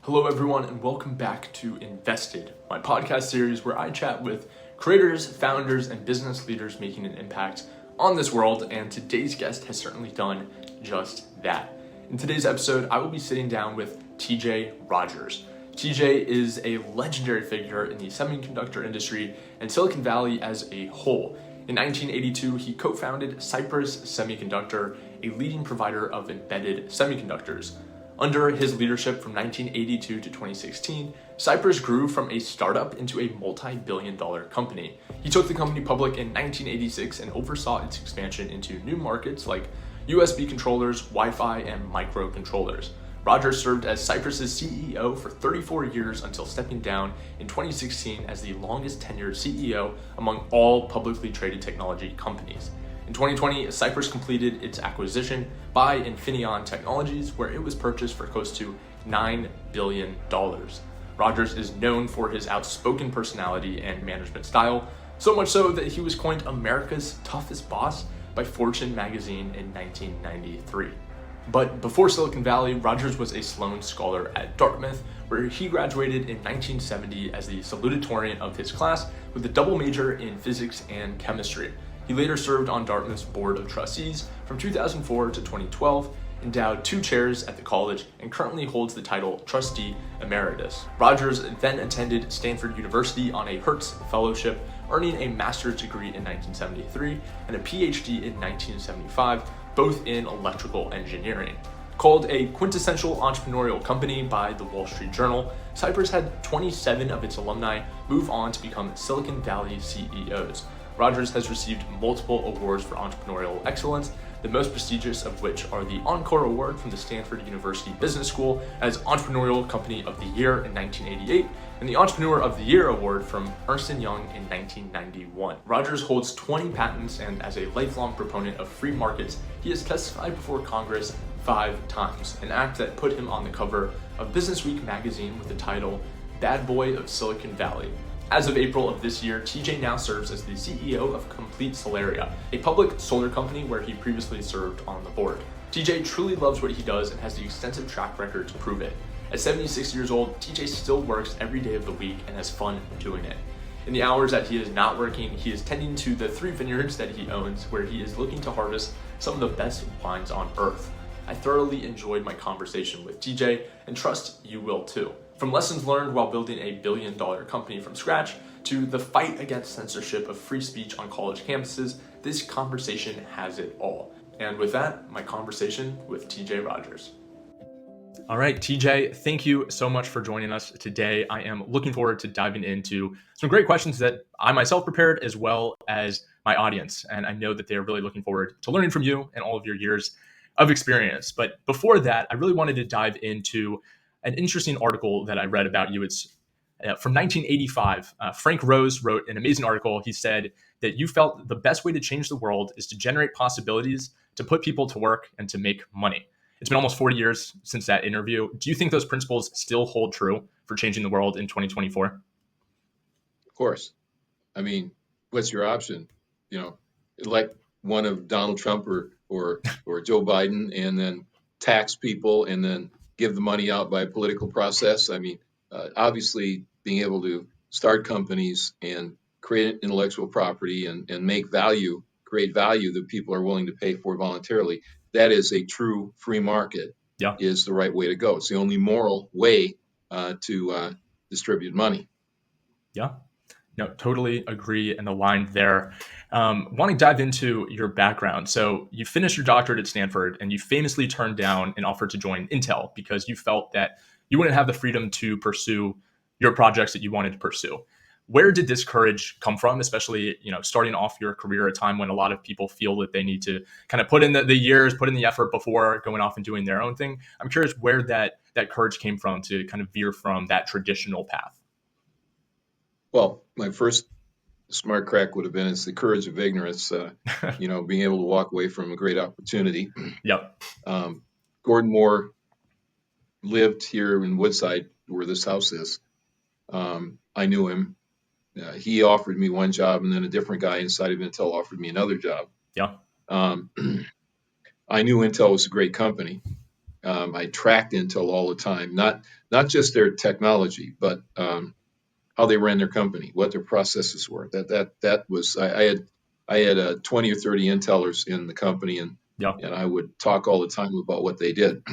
Hello, everyone, and welcome back to Invested, my podcast series where I chat with creators, founders, and business leaders making an impact on this world, and today's guest has certainly done just that. In today's episode, I will be sitting down with TJ Rodgers. TJ is a legendary figure in the semiconductor industry and Silicon Valley as a whole. In 1982, he co-founded Cypress Semiconductor, a leading provider of embedded semiconductors. Under his leadership from 1982 to 2016, Cypress grew from a startup into a multi-billion-dollar company. He took the company public in 1986 and oversaw its expansion into new markets like USB controllers, Wi-Fi, and microcontrollers. Rodgers served as Cypress's CEO for 34 years until stepping down in 2016 as the longest-tenured CEO among all publicly traded technology companies. In 2020, Cypress completed its acquisition by Infineon Technologies, where it was purchased for close to $9 billion. Rodgers is known for his outspoken personality and management style, so much so that he was coined America's toughest boss by Fortune magazine in 1993. But before Silicon Valley, Rodgers was a Sloan Scholar at Dartmouth, where he graduated in 1970 as the salutatorian of his class with a double major in physics and chemistry. He later served on Dartmouth's board of trustees from 2004 to 2012, endowed 2 chairs at the college, and currently holds the title Trustee Emeritus. Rodgers then attended Stanford University on a Hertz Fellowship, earning a master's degree in 1973 and a PhD in 1975, both in electrical engineering. Called a quintessential entrepreneurial company by the Wall Street Journal, Cypress had 27 of its alumni move on to become Silicon Valley CEOs. Rodgers has received multiple awards for entrepreneurial excellence, the most prestigious of which are the Encore Award from the Stanford University Business School as Entrepreneurial Company of the Year in 1988, and the Entrepreneur of the Year Award from Ernst & Young in 1991. Rodgers holds 20 patents, and as a lifelong proponent of free markets, he has testified before Congress 5 times, an act that put him on the cover of Businessweek magazine with the title Bad Boy of Silicon Valley. As of April of this year, TJ now serves as the CEO of Complete Solaria, a public solar company where he previously served on the board. TJ truly loves what he does and has the extensive track record to prove it. At 76 years old, TJ still works every day of the week and has fun doing it. In the hours that he is not working, he is tending to the 3 vineyards that he owns, where he is looking to harvest some of the best wines on earth. I thoroughly enjoyed my conversation with TJ and trust you will too. From lessons learned while building a billion-dollar company from scratch to the fight against censorship of free speech on college campuses, this conversation has it all. And with that, my conversation with TJ Rodgers. All right, TJ, thank you so much for joining us today. I am looking forward to diving into some great questions that I myself prepared, as well as my audience. And I know that they're really looking forward to learning from you and all of your years of experience. But before that, I really wanted to dive into an interesting article that I read about you. It's from 1985. Frank Rose wrote an amazing article. He said that you felt the best way to change the world is to generate possibilities, to put people to work, and to make money. It's been almost 40 years since that interview. Do you think those principles still hold true for changing the world in 2024? Of course. I mean, what's your option? Elect one of Donald Trump or Joe Biden, and then tax people, and then give the money out by a political process. I mean, obviously, being able to start companies and create intellectual property and make value, create value that people are willing to pay for voluntarily, that is a true free market. Yeah. Is the right way to go. It's the only moral way to distribute money. Yeah. No, totally agree and aligned there. Want to dive into your background. So you finished your doctorate at Stanford and you famously turned down an offer to join Intel because you felt that you wouldn't have the freedom to pursue your projects that you wanted to pursue. Where did this courage come from, especially, starting off your career at a time when a lot of people feel that they need to kind of put in the years, put in the effort before going off and doing their own thing? I'm curious where that courage came from to kind of veer from that traditional path. Well, my first smart crack would have been it's the courage of ignorance, being able to walk away from a great opportunity. Yep. Gordon Moore lived here in Woodside, where this house is. I knew him. He offered me one job, and then a different guy inside of Intel offered me another job. Yeah. I knew Intel was a great company. I tracked Intel all the time, not just their technology, but how they ran their company, what their processes were. That was I had 20 or 30 Intelers in the company, and Yeah. I would talk all the time about what they did.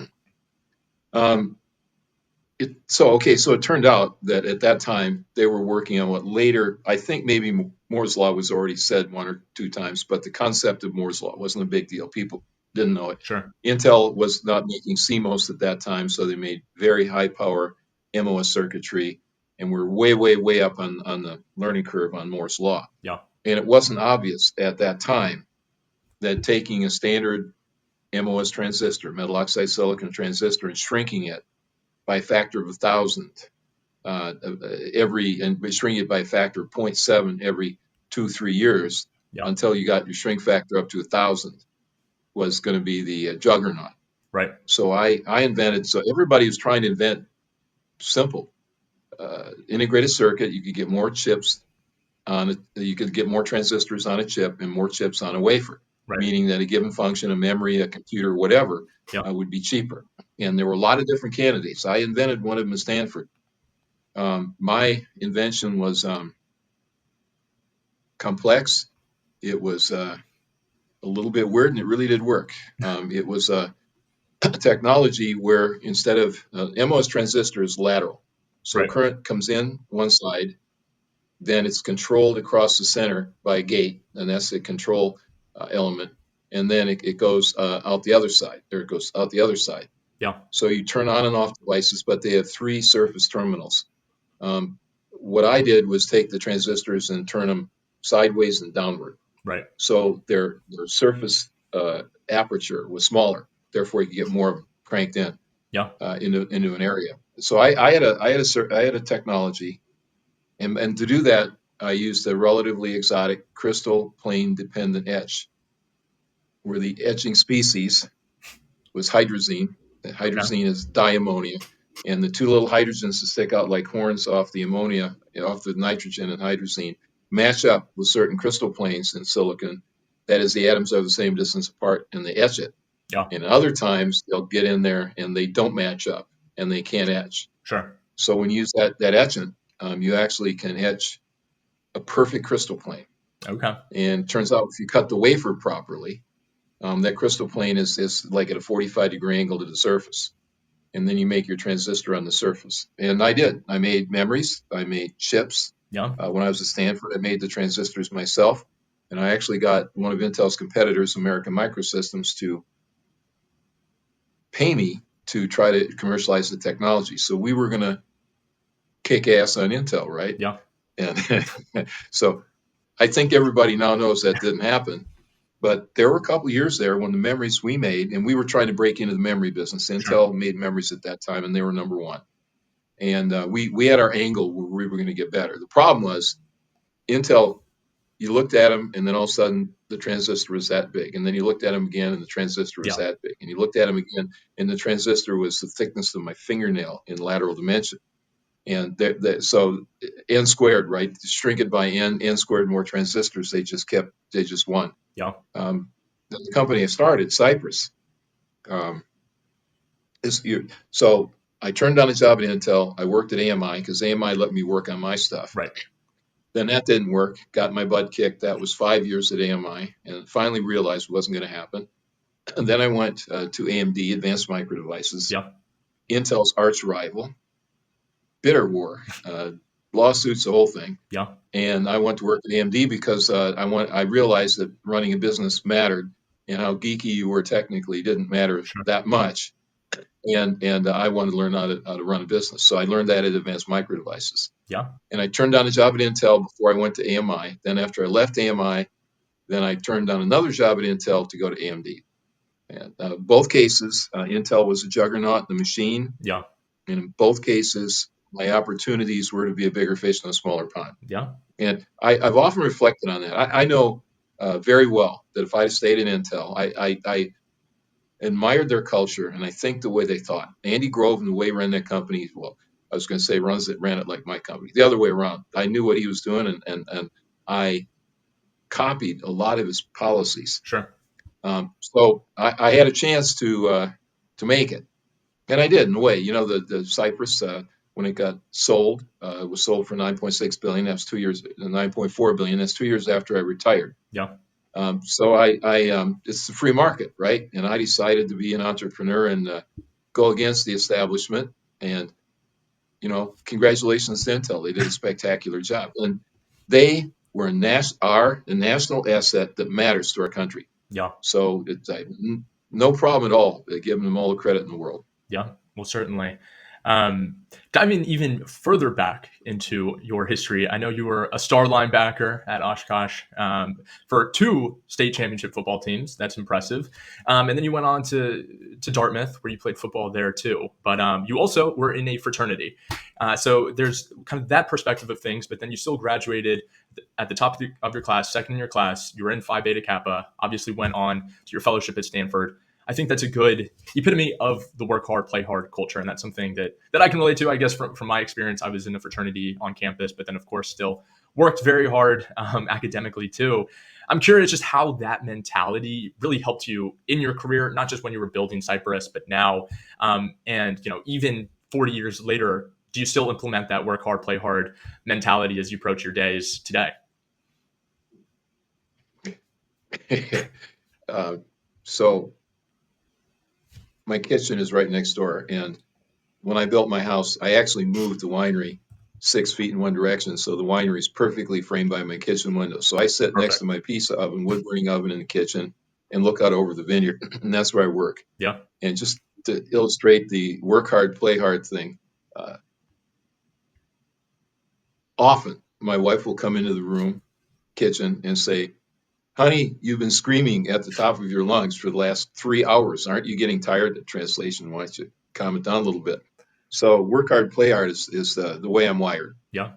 So it turned out that at that time they were working on what later, I think maybe Moore's Law was already said one or two times, but the concept of Moore's Law wasn't a big deal. People didn't know it. Sure. Intel was not making CMOS at that time, so they made very high power MOS circuitry, and we're way, way, way up on the learning curve on Moore's Law. Yeah. And it wasn't obvious at that time that taking a standard MOS transistor, metal oxide silicon transistor, and shrinking it by a factor of 1,000 and shrink it by a factor of 0.7 every 2-3 years until you got your shrink factor up to 1,000 was going to be the juggernaut. Right. So I invented. So everybody was trying to invent simple integrated circuit. You could get more chips on it. You could get more transistors on a chip and more chips on a wafer. Right. Meaning that a given function, a memory, a computer, whatever, would be cheaper. And there were a lot of different candidates. I invented one of them at Stanford. My invention was complex. It was a little bit weird, and it really did work. It was a technology where instead of MOS transistor is lateral. So current comes in one side, then it's controlled across the center by a gate, and that's the control element. And then it goes out the other side. There it goes out the other side. Yeah. So you turn on and off devices, but they have 3 surface terminals. What I did was take the transistors and turn them sideways and downward. Right. So their surface aperture was smaller. Therefore, you could get more of them cranked in. Yeah. Into an area. So I had a technology, and to do that, I used a relatively exotic crystal plane dependent etch, where the etching species was hydrazine. Hydrazine is diammonia, and the 2 little hydrogens that stick out like horns off the ammonia, off the nitrogen and hydrazine, match up with certain crystal planes in silicon. That is, the atoms are the same distance apart, and they etch it. Yeah. And other times they'll get in there and they don't match up, and they can't etch. Sure. So when you use that etchant, you actually can etch a perfect crystal plane. Okay. And it turns out if you cut the wafer properly, that crystal plane is like at a 45-degree angle to the surface. And then you make your transistor on the surface. And I did. I made memories. I made chips. Yeah. When I was at Stanford, I made the transistors myself. And I actually got one of Intel's competitors, American Microsystems, to pay me to try to commercialize the technology. So we were going to kick ass on Intel, right? Yeah. And so I think everybody now knows that didn't happen. But there were a couple of years there when the memories we made, and we were trying to break into the memory business. Intel made memories at that time, and they were number one. And we had our angle where we were going to get better. The problem was Intel, you looked at them, and then all of a sudden the transistor was that big. And then you looked at them again, and the transistor was that big. And you looked at them again, and the transistor was the thickness of my fingernail in lateral dimension. And so n squared, right? Shrink it by n squared more transistors. They just won. Yeah. The company I started, Cypress. So I turned down a job at Intel. I worked at AMI because AMI let me work on my stuff. Right. Then that didn't work. Got my butt kicked. That was 5 years at AMI, and finally realized it wasn't going to happen. And then I went to AMD, Advanced Micro Devices. Yeah. Intel's arch rival. Bitter war, lawsuits, the whole thing. Yeah. And I went to work at AMD because I realized that running a business mattered, and how geeky you were technically didn't matter that much. And I wanted to learn how to run a business. So I learned that at Advanced Micro Devices. Yeah. And I turned down a job at Intel before I went to AMI. Then after I left AMI, then I turned down another job at Intel to go to AMD. And both cases, Intel was a juggernaut in the machine. Yeah. And in both cases, my opportunities were to be a bigger fish in a smaller pond. Yeah. And I've often reflected on that. I know very well that if I had stayed in Intel, I admired their culture, and I think the way they thought. Andy Grove and the way he ran that company, well, I was going to say ran it like my company. The other way around. I knew what he was doing, and I copied a lot of his policies. Sure. So I had a chance to make it. And I did, in a way. The Cypress, when it got sold, it was sold for $9.6 billion. That's 2 years, $9.4 billion. That's 2 years after I retired. Yeah. So it's the free market, right? And I decided to be an entrepreneur and go against the establishment. And congratulations to Intel. They did a spectacular job, and they were are a national asset that matters to our country. Yeah. So it's no problem at all giving them all the credit in the world. Yeah, well, certainly. Diving even further back into your history, I know you were a star linebacker at Oshkosh for 2 state championship football teams. That's impressive. And then you went on to Dartmouth, where you played football there too. But you also were in a fraternity. So there's kind of that perspective of things. But then you still graduated at the top of your class, second in your class. You were in Phi Beta Kappa. Obviously, went on to your fellowship at Stanford. I think that's a good epitome of the work hard, play hard culture. And that's something that I can relate to, I guess, from my experience. I was in a fraternity on campus, but then, of course, still worked very hard academically, too. I'm curious just how that mentality really helped you in your career, not just when you were building Cypress, but now. And, even 40 years later, do you still implement that work hard, play hard mentality as you approach your days today? So my kitchen is right next door. And when I built my house, I actually moved the winery 6 feet in one direction. So the winery is perfectly framed by my kitchen window. So I sit next to my pizza oven, wood burning oven in the kitchen, and look out over the vineyard. And that's where I work. Yeah. And just to illustrate the work hard, play hard thing, often my wife will come into the kitchen, and say, "Honey, you've been screaming at the top of your lungs for the last 3 hours. Aren't you getting tired?" The translation, why don't you calm it down a little bit? So work hard, play hard is the way I'm wired. Yeah.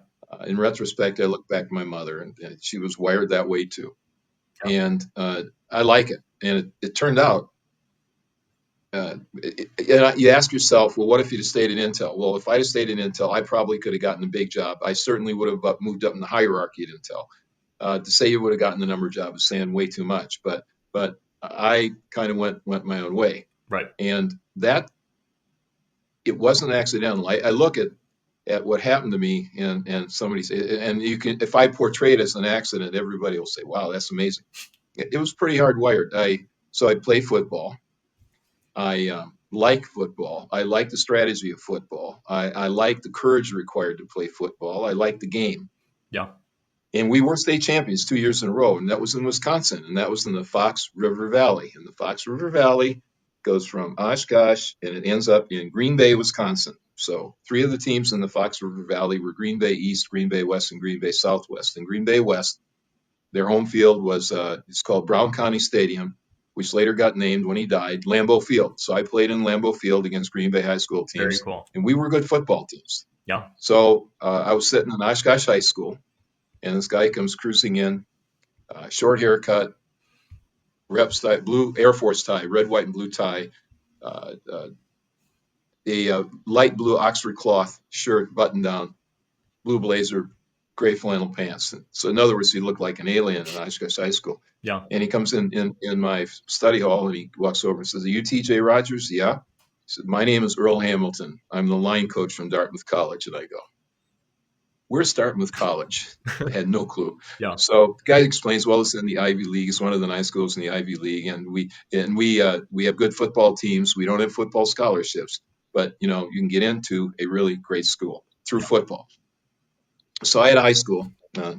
In retrospect, I look back at my mother, and she was wired that way too. Yeah. And I like it. And it turned out, you ask yourself, well, what if you'd have stayed at Intel? Well, if I'd have stayed at Intel, I probably could have gotten a big job. I certainly would have moved up in the hierarchy at Intel. To say you would have gotten the number job is saying way too much, but I kind of went my own way. Right. And that, it wasn't accidental. I look at what happened to me, and somebody say, and if I portray it as an accident, everybody will say, "Wow, that's amazing." It was pretty hardwired. So I play football. I like football. I like the strategy of football. I like the courage required to play football. I like the game. Yeah. And we were state champions 2 years in a row, and that was in Wisconsin, and that was in the Fox River Valley. And the Fox River Valley goes from Oshkosh, and it ends up in Green Bay, Wisconsin. So 3 of the teams in the Fox River Valley were Green Bay East, Green Bay West, and Green Bay Southwest. And Green Bay West, their home field was it's called Brown County Stadium, which later got named, when he died, Lambeau Field. So I played in Lambeau Field against Green Bay high school teams. Very cool. And we were good football teams. Yeah. So I was sitting in Oshkosh High School, and this guy comes cruising in, short haircut, reps tie, blue Air Force tie, red, white, and blue tie, a light blue Oxford cloth shirt, button down, blue blazer, gray flannel pants. So in other words, he looked like an alien in Oshkosh High School. Yeah. And he comes in my study hall, and he walks over and says, "Are you TJ Rodgers?" "Yeah." He said, "My name is Earl Hamilton. I'm the line coach from Dartmouth College." And I go, "Where's Dartmouth College?" I had no clue. Yeah. So the guy explains, well, it's in the Ivy League. It's one of the 9 schools in the Ivy League, and we have good football teams. We don't have football scholarships, but you can get into a really great school through football. So I had a high school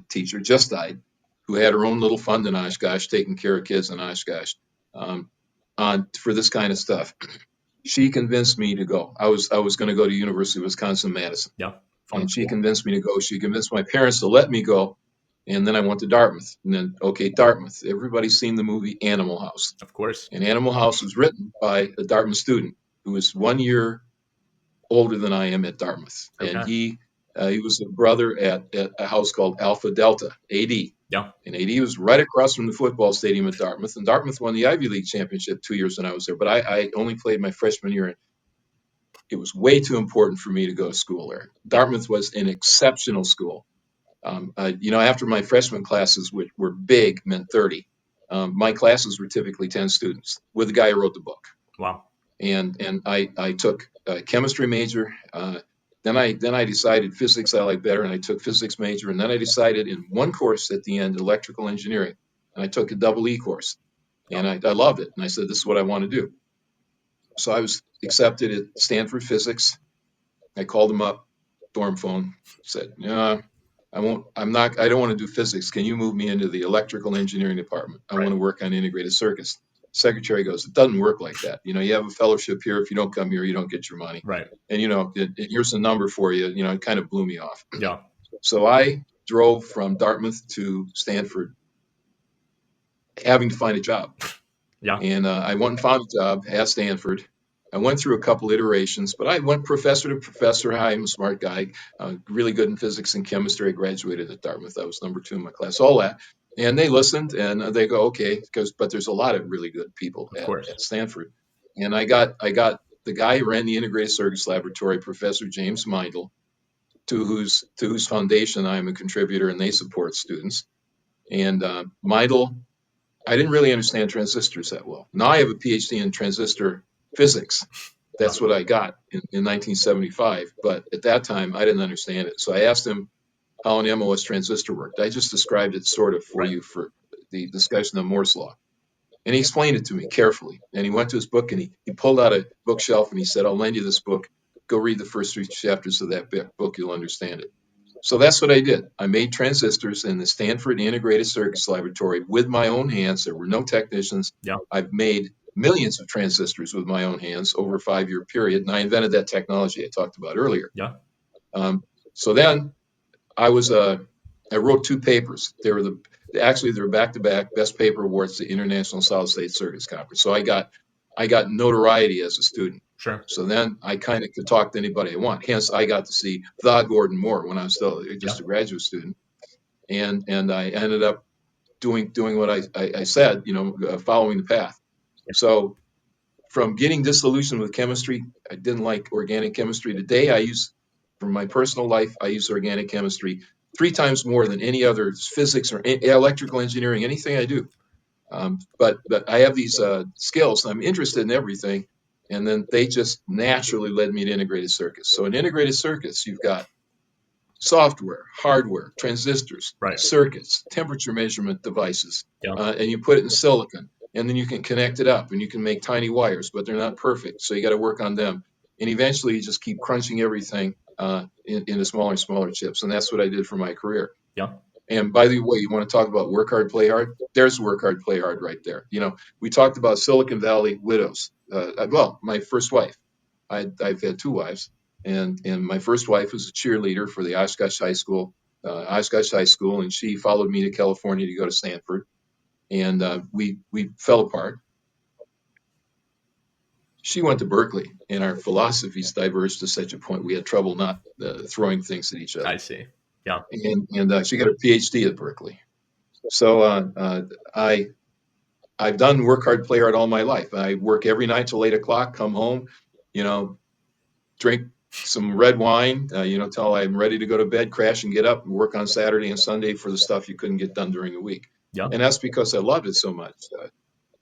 teacher, just died, who had her own little fund in Oshkosh, taking care of kids in Oshkosh, for this kind of stuff. She convinced me to go. I was going to go to University of Wisconsin-Madison. Yeah. And she convinced me to go. She convinced my parents to let me go. And then I went to Dartmouth. And then, okay, Dartmouth. Everybody's seen the movie Animal House. Of course. And Animal House was written by a Dartmouth student who was 1 year older than I am at Dartmouth. Okay. And he was a brother at a house called Alpha Delta, AD. Yeah. And AD was right across from the football stadium at Dartmouth. And Dartmouth won the Ivy League championship 2 years when I was there. But I only played my freshman year. It was way too important for me to go to school there. Dartmouth was an exceptional school. After my freshman classes, which were big, meant 30, my classes were typically 10 students with the guy who wrote the book. Wow. and I took a chemistry major. Then I decided physics I like better, and I took physics major. And then I decided in one course at the end, electrical engineering, and I took a double E course, and I loved it. And I said, this is what I want to do. So I was accepted at Stanford Physics. I called them up, dorm phone, said, yeah, I won't. I'm not. I don't want to do physics. Can you move me into the electrical engineering department? I want to work on integrated circuits. Secretary goes, it doesn't work like that. You have a fellowship here. If you don't come here, you don't get your money. Right. And here's a number for you. It kind of blew me off. Yeah. So I drove from Dartmouth to Stanford, having to find a job. Yeah. And I went and found a job at Stanford. I went through a couple iterations, but I went professor to professor. I'm a smart guy, really good in physics and chemistry. I graduated at Dartmouth. I was number 2 in my class, all that. And they listened and they go, okay, but there's a lot of really good people Of course. at Stanford. And I got the guy who ran the Integrated Circuits Laboratory, Professor James Meindl, to whose foundation I'm a contributor, and they support students. And Meindl, I didn't really understand transistors that well. Now I have a PhD in transistor physics. That's what I got in 1975. But at that time, I didn't understand it. So I asked him how an MOS transistor worked. I just described it sort of for you for the discussion of Moore's law. And he explained it to me carefully. And he went to his book and he pulled out a bookshelf and he said, I'll lend you this book. Go read the first 3 chapters of that book. You'll understand it. So that's what I did. I made transistors in the Stanford Integrated Circuits Laboratory with my own hands. There were no technicians. Yeah. I've made millions of transistors with my own hands over a 5-year period, and I invented that technology I talked about earlier. Yeah. So then I wrote 2 papers. They were back-to-back best paper awards at the International Solid State Circuits Conference. So I got notoriety as a student. Sure. So then I kind of could talk to anybody I want. Hence, I got to see the Gordon Moore when I was still just a graduate student, and I ended up doing what I said, following the path. So from getting disillusioned with chemistry, I didn't like organic chemistry. Today, for my personal life, I use organic chemistry 3 times more than any other physics or electrical engineering, anything I do. But I have these skills. I'm interested in everything. And then they just naturally led me to integrated circuits. So in integrated circuits, you've got software, hardware, transistors, circuits, temperature measurement devices, and you put it in silicon. And then you can connect it up and you can make tiny wires, but they're not perfect. So you got to work on them. And eventually you just keep crunching everything into smaller and smaller chips. And that's what I did for my career. Yeah. And by the way, you want to talk about work hard, play hard? There's work hard, play hard right there. We talked about Silicon Valley widows. My first wife, I've had 2 wives, and my first wife was a cheerleader for the Oshkosh High School, and she followed me to California to go to Stanford, and we fell apart. She went to Berkeley, and our philosophies diverged to such a point we had trouble not throwing things at each other. I see. Yeah. And she got her PhD at Berkeley. So I've done work hard, play hard all my life. I work every night till 8 o'clock, come home, drink some red wine, till I'm ready to go to bed, crash and get up and work on Saturday and Sunday for the stuff you couldn't get done during the week. Yeah. And that's because I loved it so much.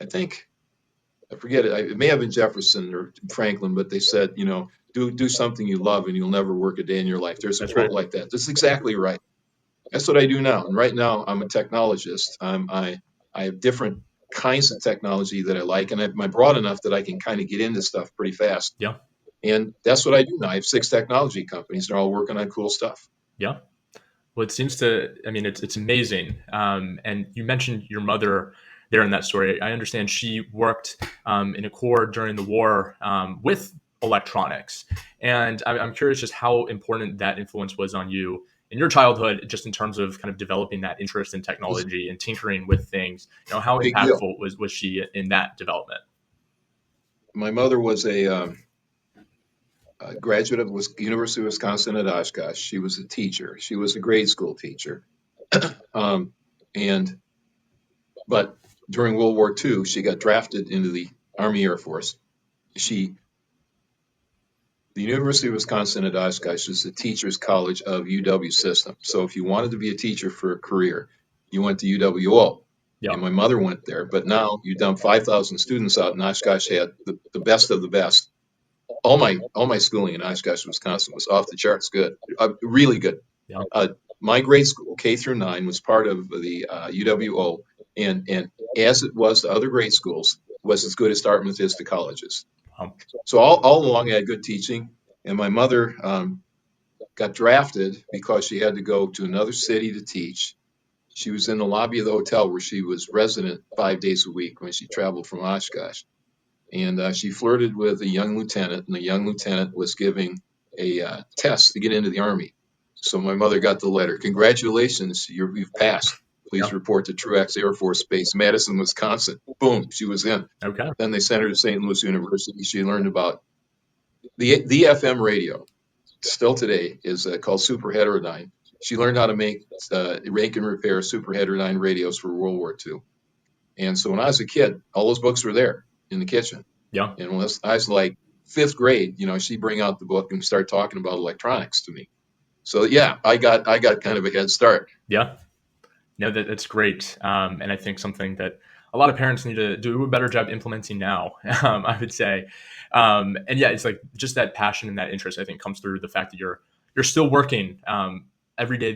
I think, I forget it. It may have been Jefferson or Franklin, but they said, do something you love and you'll never work a day in your life. There's a quote like that. That's exactly right. That's what I do now. And right now I'm a technologist. I have different kinds of technology that I like, and I'm broad enough that I can kind of get into stuff pretty fast. Yeah. And that's what I do now. I have 6 technology companies. They're all working on cool stuff. Yeah. Well, it seems it's amazing. And you mentioned your mother there in that story. I understand she worked in a corps during the war with electronics. And I'm curious just how important that influence was on you in your childhood, just in terms of kind of developing that interest in technology and tinkering with things. How impactful was she in that development? My mother was a graduate of University of Wisconsin at Oshkosh. She was a teacher. She was a grade school teacher. But during World War II, she got drafted into the Army Air Force. The University of Wisconsin at Oshkosh is the teacher's college of UW system. So if you wanted to be a teacher for a career, you went to UWO. Yeah. and my mother went there. But now you dump 5,000 students out, and Oshkosh had the best of the best. All my schooling in Oshkosh, Wisconsin was off the charts good, really good. Yeah. Uh, my grade school, K through 9, was part of the UWO, and as it was to other grade schools, was as good as Dartmouth is to colleges. Wow. So all along, I had good teaching, and my mother got drafted because she had to go to another city to teach. She was in the lobby of the hotel where she was resident 5 days a week when she traveled from Oshkosh. And she flirted with a young lieutenant, and the young lieutenant was giving a test to get into the Army. So my mother got the letter. Congratulations, you've passed. Yeah. Please report to Truax Air Force Base, Madison, Wisconsin. Boom, she was in. Okay. Then they sent her to St. Louis University. She learned about the FM radio. Still today is called super heterodyne. She learned how to make and repair super heterodyne radios for World War II. And so when I was a kid, all those books were there in the kitchen. Yeah. And when I was like fifth grade, she'd bring out the book and start talking about electronics to me. So yeah, I got kind of a head start. Yeah. No, that's great. And I think something that a lot of parents need to do a better job implementing now, I would say. And yeah, it's like just that passion and that interest, I think, comes through the fact that you're still working every day.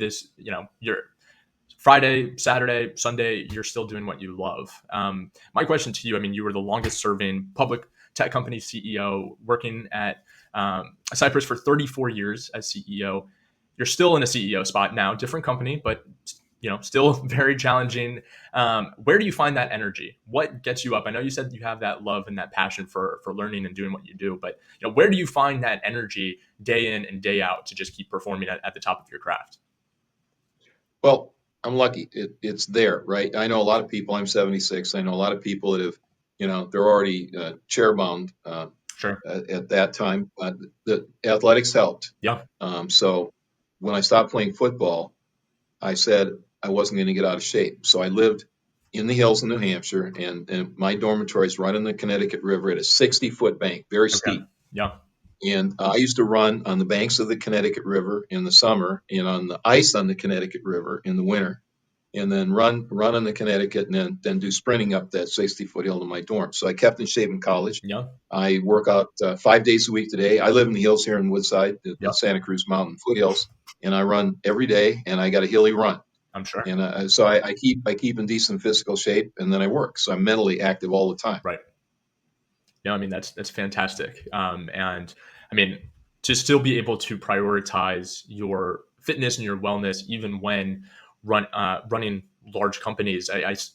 You're Friday, Saturday, Sunday, you're still doing what you love. My question to you, I mean, you were the longest serving public tech company CEO, working at Cypress for 34 years as CEO. You're still in a CEO spot now, different company, but still very challenging. Where do you find that energy? What gets you up? I know you said you have that love and that passion for learning and doing what you do, but where do you find that energy day in and day out to just keep performing at the top of your craft? Well, I'm lucky. It's there, right? I know a lot of people. I'm 76. I know a lot of people that have, they're already chair-bound Sure. at that time. The athletics helped. Yeah. So when I stopped playing football, I said I wasn't going to get out of shape. So I lived in the hills in New Hampshire, and my dormitories run in the Connecticut River at a 60-foot bank, very Okay. steep. Yeah. And I used to run on the banks of the Connecticut River in the summer and on the ice on the Connecticut River in the winter, and then run on the Connecticut and then do sprinting up that 60-foot hill to my dorm. So I kept in shape in college. Yeah. I work out 5 days a week today. I live in the hills here in Woodside, Yeah. the Santa Cruz Mountain foothills, and I run every day, and I got a hilly run. I'm sure. And so I keep in decent physical shape, and then I work. So I'm mentally active all the time. Right. I mean, that's fantastic. And I mean, to still be able to prioritize your fitness and your wellness, even when running large companies.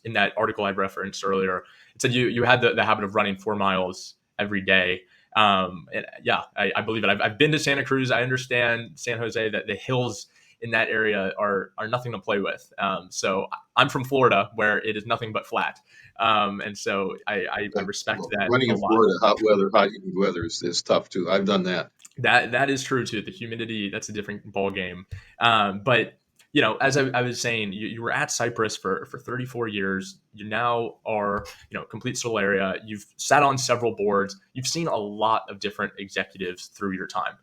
In that article I referenced earlier, it said you had the habit of running 4 miles every day. And yeah, I believe it. I've been to Santa Cruz. I understand San Jose, that the hills in that area are nothing to play with. So I'm from Florida, where it is nothing but flat. And so I respect that Running a in lot. Florida, hot humid weather is tough too. I've done that. That is true too. The humidity, that's a different ball game. But as I was saying, you were at Cypress for 34 years. You now are complete Solaria. You've sat on several boards. You've seen a lot of different executives through your time.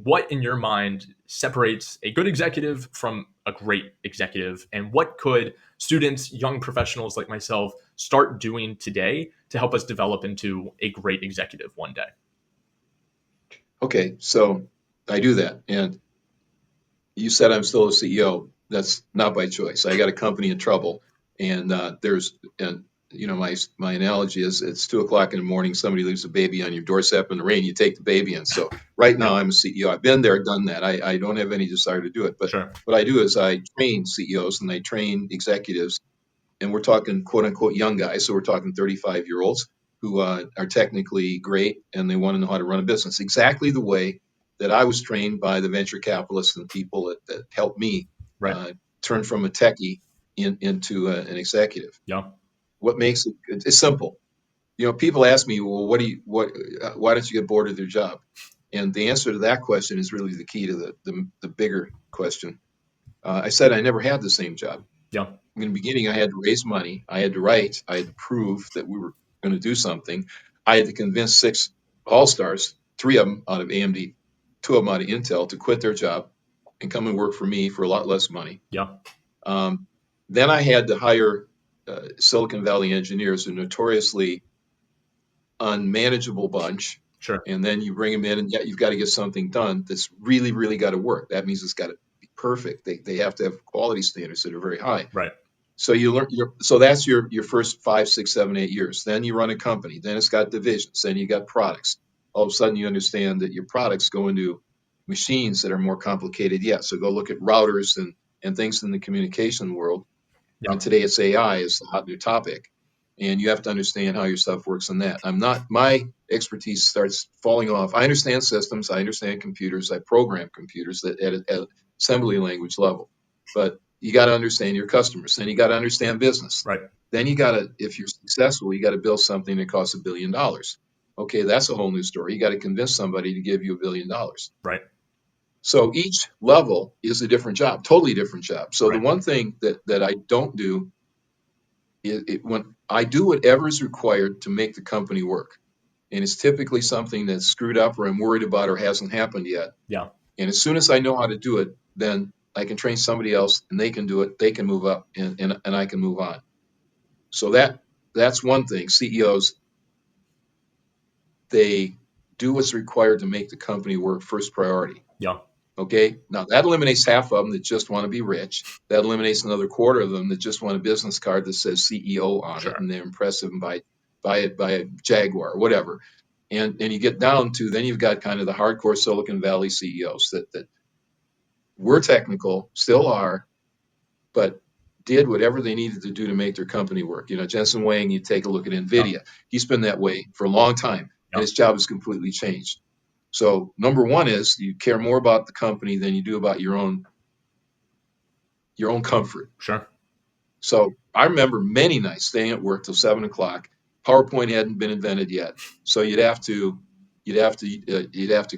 What in your mind separates a good executive from a great executive, and what could students, young professionals like myself, start doing today to help us develop into a great executive one day? Okay, so I do that. And you said I'm still a CEO. That's not by choice. I got a company in trouble, and my analogy is it's 2 o'clock in the morning. Somebody leaves a baby on your doorstep in the rain. You take the baby in. So right now I'm a CEO. I've been there, done that. I don't have any desire to do it, but Sure. what I do is I train CEOs and I train executives, and we're talking quote unquote young guys. So we're talking 35-year-olds who are technically great and they want to know how to run a business exactly the way that I was trained by the venture capitalists and people that helped me Right. turn from a techie into an executive. Yeah. What makes it's simple. People ask me, well, why don't you get bored of your job? And the answer to that question is really the key to the bigger question. I said I never had the same job. Yeah. In the beginning, I had to raise money. I had to write. I had to prove that we were going to do something. I had to convince 6 all-stars, 3 of them out of AMD, 2 of them out of Intel, to quit their job and come and work for me for a lot less money. Yeah. Then I had to hire Silicon Valley engineers are notoriously unmanageable bunch. Sure. And then you bring them in, and yet you've got to get something done that's really, really got to work. That means it's got to be perfect. They have to have quality standards that are very high. Right. So you learn. So that's your first 5, 6, 7, 8 years. Then you run a company. Then it's got divisions. Then you got products. All of a sudden you understand that your products go into machines that are more complicated yet. So go look at routers and things in the communication world. Yeah. And today it's AI is the hot new topic. And you have to understand how your stuff works on that. My expertise starts falling off. I understand systems. I understand computers. I program computers at assembly language level. But you got to understand your customers. Then you got to understand business. Right. Then you got to, if you're successful, you got to build something that costs $1 billion. Okay, that's a whole new story. You got to convince somebody to give you $1 billion. Right. So each level is a different job, totally different job. So Right. the one thing that I don't do when I do whatever is required to make the company work, and it's typically something that's screwed up or I'm worried about or hasn't happened yet. Yeah. And as soon as I know how to do it, then I can train somebody else and they can do it. They can move up and I can move on. So that's one thing. CEOs, they do what's required to make the company work first priority. Yeah. Okay. Now that eliminates half of them that just want to be rich. That eliminates another quarter of them that just want a business card that says CEO on Sure. it, and they're impressive and buy a Jaguar or whatever. And you get down to then you've got kind of the hardcore Silicon Valley CEOs that were technical, still are, but did whatever they needed to do to make their company work. You know, Jensen Huang, you take a look at NVIDIA. Yeah. He's been that way for a long time, Yeah. and his job has completely changed. So number one is you care more about the company than you do about your own comfort. Sure. So I remember many nights staying at work till 7 o'clock. PowerPoint hadn't been invented yet, so you'd have to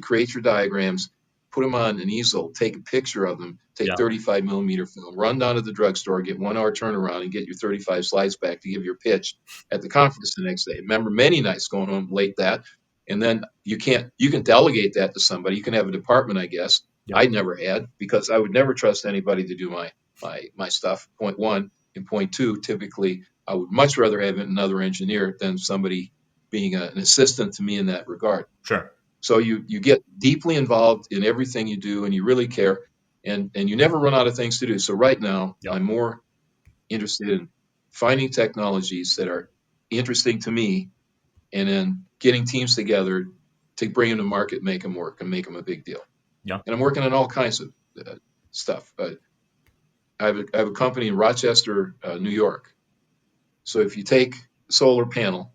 create your diagrams, put them on an easel, take a picture of them, take 35 millimeter film, run down to the drugstore, get 1 hour turnaround, and get your 35 slides back to give your pitch at the conference the next day. Remember many nights going home late that, and then you can delegate that to somebody. You can have a department, I guess. Yeah. I never had, because I would never trust anybody to do my stuff. Point one. And point two, typically, I would much rather have another engineer than somebody being an assistant to me in that regard. Sure. So you get deeply involved in everything you do, and you really care, and you never run out of things to do. So right now, I'm more interested in finding technologies that are interesting to me, and then getting teams together to bring them to market, make them work, and make them a big deal. Yeah. And I'm working on all kinds of stuff. I have a company in Rochester, New York. So if you take a solar panel,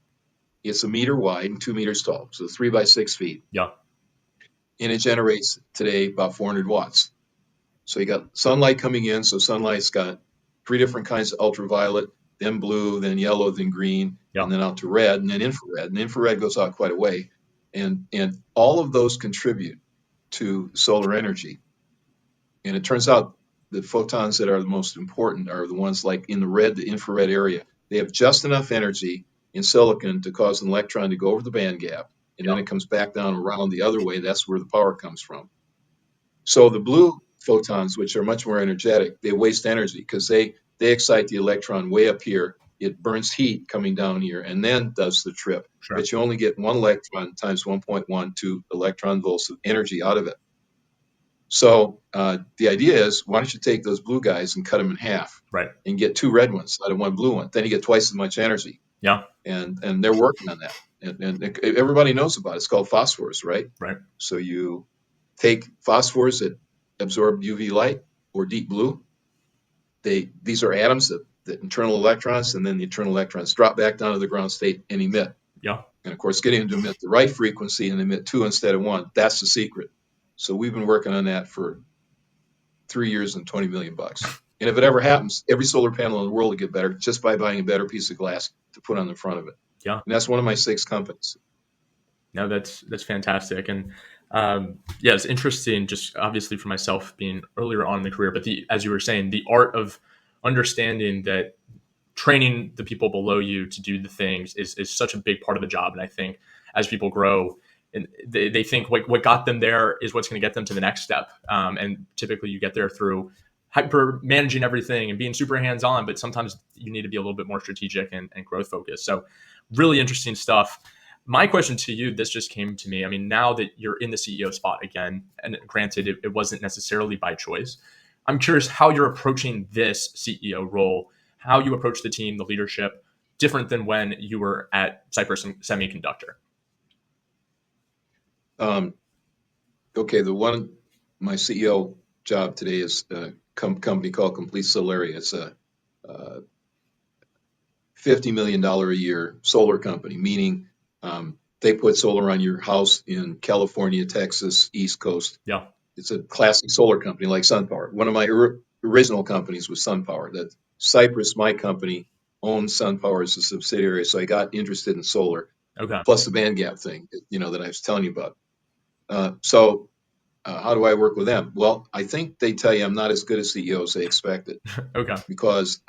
it's 1 meter wide and 2 meters tall, so 3 by 6 feet. Yeah. And it generates today about 400 watts. So you got sunlight coming in. So sunlight's got 3 different kinds of ultraviolet, then blue, then yellow, then green, and then out to red, and then infrared. And infrared goes out quite a way. And all of those contribute to solar energy. And it turns out the photons that are the most important are the ones like in the red, the infrared area. They have just enough energy in silicon to cause an electron to go over the band gap, and then it comes back down around the other way. That's where the power comes from. So the blue photons, which are much more energetic, they waste energy because they excite the electron way up here. It burns heat coming down here and then does the trip. Sure. But you only get 1 electron times 1.12 electron volts of energy out of it. So the idea is, why don't you take those blue guys and cut them in half, Right. and get 2 red ones out of 1 blue one? Then you get twice as much energy. Yeah. And they're working on that. And everybody knows about it. It's called phosphors, right? Right. So you take phosphors that absorb UV light or deep blue. These are atoms that internal electrons, and then the internal electrons drop back down to the ground state and emit. Yeah. And of course, getting them to emit the right frequency and emit 2 instead of 1, that's the secret. So we've been working on that for 3 years and $20 million. And if it ever happens, every solar panel in the world will get better just by buying a better piece of glass to put on the front of it. Yeah. And that's one of my 6 companies. No, that's fantastic. And it's interesting, just obviously for myself being earlier on in the career, but as you were saying, the art of understanding that training the people below you to do the things is such a big part of the job. And I think as people grow, and they think what got them there is what's going to get them to the next step. And typically you get there through hyper managing everything and being super hands on, but sometimes you need to be a little bit more strategic and growth focused. So really interesting stuff. My question to you, this just came to me. I mean, now that you're in the CEO spot again, and granted, it wasn't necessarily by choice, I'm curious how you're approaching this CEO role, how you approach the team, the leadership, different than when you were at Cypress Semiconductor. Okay, my CEO job today is a company called Complete Solaria. It's a $50 million a year solar company, meaning they put solar on your house in California, Texas, East Coast. Yeah. It's a classic solar company like SunPower. One of my original companies was SunPower. That Cypress, my company, owns SunPower as a subsidiary, so I got interested in solar. Okay. Plus the band gap thing, that I was telling you about. So how do I work with them? Well, I think they tell you I'm not as good a CEO as they expected. Okay. Because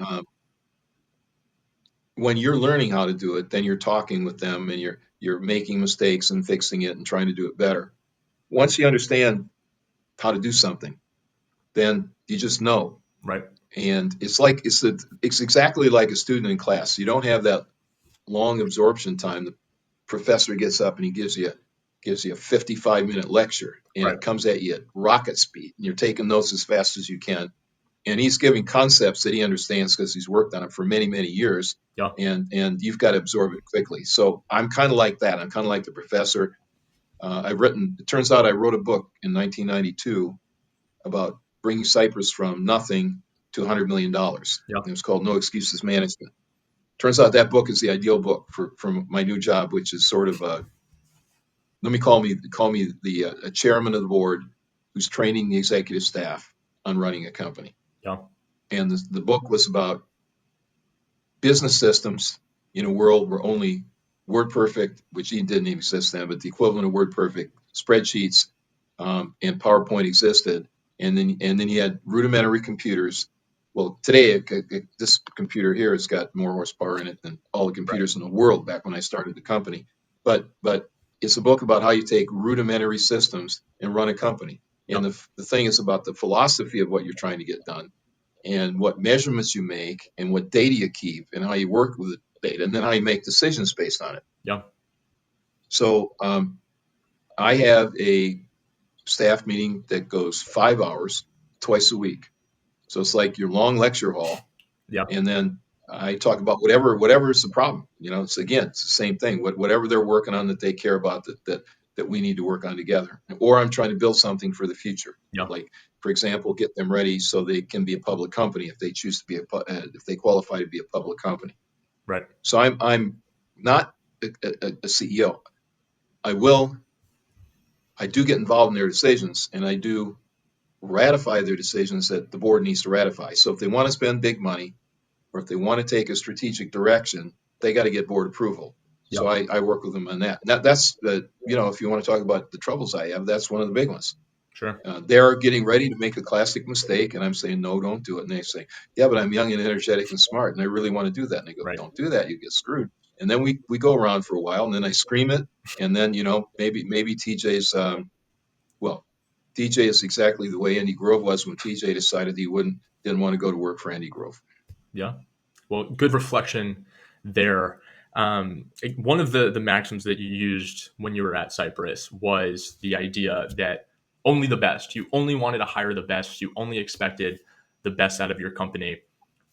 when you're learning how to do it, then you're talking with them and you're making mistakes and fixing it and trying to do it better. Once you understand how to do something, then you just know. Right. And it's exactly like a student in class. You don't have that long absorption time. The professor gets up and he gives you a 55-minute lecture, and Right. it comes at you at rocket speed, and you're taking notes as fast as you can. And he's giving concepts that he understands because he's worked on it for many, many years. Yeah. And you've got to absorb it quickly. So I'm kind of like that. I'm kind of like the professor. It turns out I wrote a book in 1992 about bringing Cypress from nothing to $100 million. Yeah. It was called No Excuses Management. Turns out that book is the ideal book for my new job, which is sort of call me the chairman of the board who's training the executive staff on running a company. Yeah. And the book was about business systems in a world where only WordPerfect, which didn't even exist then, but the equivalent of WordPerfect, spreadsheets, and PowerPoint existed. And then you had rudimentary computers. Well, today this computer here has got more horsepower in it than all the computers in the world back when I started the company. But it's a book about how you take rudimentary systems and run a company. And the thing is about the philosophy of what you're trying to get done, and what measurements you make, and what data you keep, and how you work with the data, and then how you make decisions based on it. Yeah. So I have a staff meeting that goes 5 hours twice a week. So it's like your long lecture hall. Yeah. And then I talk about whatever is the problem. It's the same thing. Whatever they're working on that they care about that we need to work on together. Or I'm trying to build something for the future. Yeah. Like, for example, get them ready so they can be a public company if they choose to be if they qualify to be a public company. Right. So I'm not a CEO. I do get involved in their decisions, and I do ratify their decisions that the board needs to ratify. So if they want to spend big money, or if they want to take a strategic direction, they got to get board approval. Yeah. So I work with them on that. That's if you want to talk about the troubles I have, that's one of the big ones. Sure. They're getting ready to make a classic mistake, and I'm saying, no, don't do it. And they say, yeah, but I'm young and energetic and smart, and I really want to do that. And they go, Right. don't do that, you get screwed. And then we go around for a while, and then I scream it, and then maybe TJ's TJ is exactly the way Andy Grove was when TJ decided he didn't want to go to work for Andy Grove. Yeah. Well, good reflection there. One of the maxims that you used when you were at Cypress was the idea that only the best, you only wanted to hire the best, you only expected the best out of your company.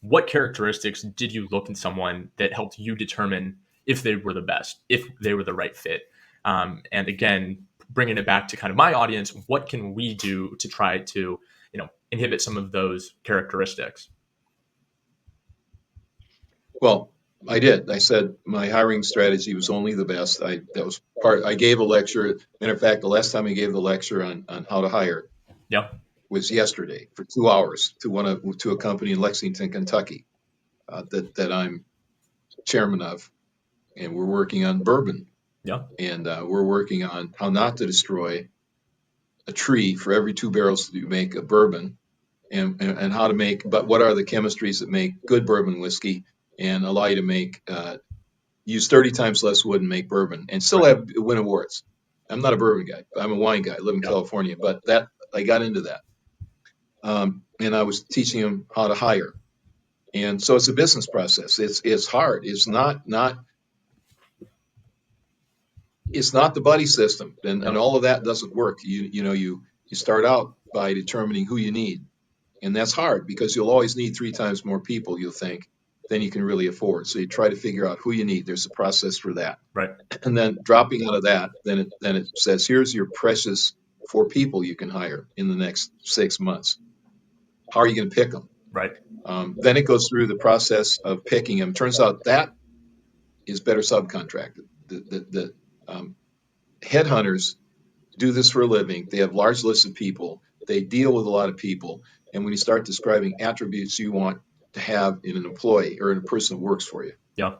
What characteristics did you look in someone that helped you determine if they were the best, if they were the right fit? And again, bringing it back to kind of my audience, what can we do to try to, inhibit some of those characteristics? Well, I did. I said my hiring strategy was only the best. I gave a lecture. Matter of fact, the last time I gave the lecture on how to hire was yesterday for 2 hours to a company in Lexington, Kentucky, that I'm chairman of, and we're working on bourbon. Yeah. And we're working on how not to destroy a tree for every 2 barrels that you make of bourbon, and how to make, but what are the chemistries that make good bourbon whiskey and allow you to use 30 times less wood and make bourbon and still win awards. I'm not a bourbon guy. I'm a wine guy. I live in California, but I got into that. and I was teaching them how to hire. And so it's a business process. It's hard. It's not the buddy system, and Yep. all of that doesn't work. You start out by determining who you need, and that's hard because you'll always need 3 times more people, you'll think, than you can really afford. So you try to figure out who you need. There's a process for that. Right. And then dropping out of that, then it says, here's your precious 4 people you can hire in the next 6 months. How are you going to pick them? Right. Then it goes through the process of picking them. Turns out that is better subcontracted. The headhunters do this for a living. They have large lists of people. They deal with a lot of people. And when you start describing attributes you want to have in an employee or in a person that works for you, Yeah.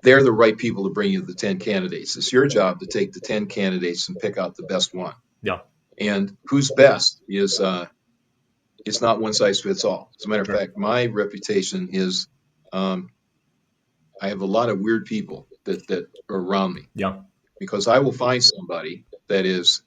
they're the right people to bring you the 10 candidates. It's your job to take the 10 candidates and pick out the best one. Yeah. And who's best is it's not one size fits all. As a matter of Sure. fact, my reputation is I have a lot of weird people that are around me Yeah. because I will find somebody that is,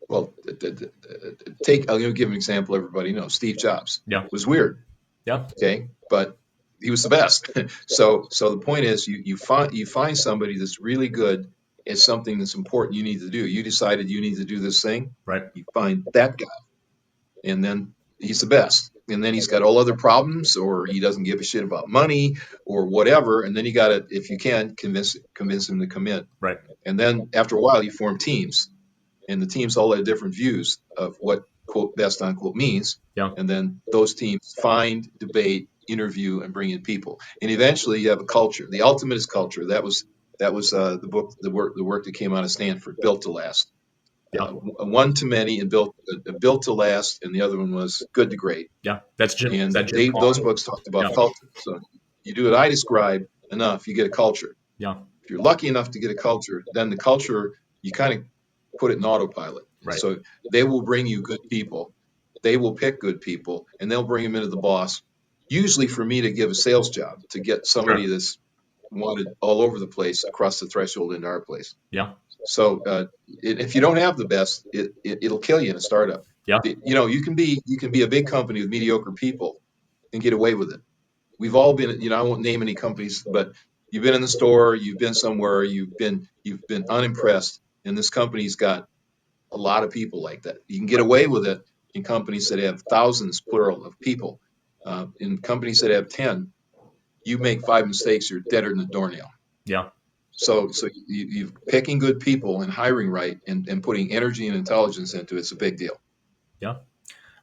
well, I'm going to give an example everybody knows. Steve Jobs Yeah. was weird, Yeah. okay, but he was the best. So the point is, you find somebody that's really good at something that's important you need to do. You decided you need to do this thing. Right. You find that guy, and then he's the best. And then he's got all other problems, or he doesn't give a shit about money or whatever. And then you got to, if you can, convince him to come in. Right. And then after a while, you form teams, and the teams all have different views of what quote best unquote means. Yeah. And then those teams find, debate, interview, and bring in people. And eventually, you have a culture. The ultimate is culture. That was the book, the work that came out of Stanford, Built to Last. Yeah. One to many and built to last, and the other one was good to great. Yeah. That's Jim. Is And that Jim those Collins? books talked about Yeah. culture. So you do what I describe enough, you get a culture. Yeah. If you're lucky enough to get a culture, then the culture, you kind of put it in autopilot. Right. So they will bring you good people. They will pick good people, and they'll bring them into the boss. Usually for me to give a sales job, to get somebody Sure. that's wanted all over the place across the threshold into our place. Yeah. So if you don't have the best, it'll kill you in a startup. Yeah. You can be a big company with mediocre people and get away with it. We've all been, I won't name any companies, but you've been in the store, you've been somewhere, you've been unimpressed, and this company's got a lot of people like that. You can get away with it in companies that have thousands, plural, of people. In companies that have 10, you make 5 mistakes, you're deader than a doornail. Yeah. So you picking good people and hiring right and putting energy and intelligence into it's a big deal. Yeah.